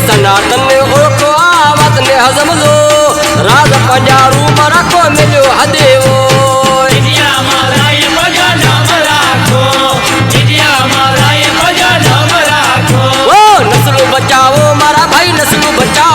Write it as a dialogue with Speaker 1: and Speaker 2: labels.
Speaker 1: સનાતન ને ઓળખો આ વાત ને હજમજો રાજ પંજારું મારા કો મિલ્યો હદેવો નસલું બચાવો મારા ભાઈ નસલું બચાવો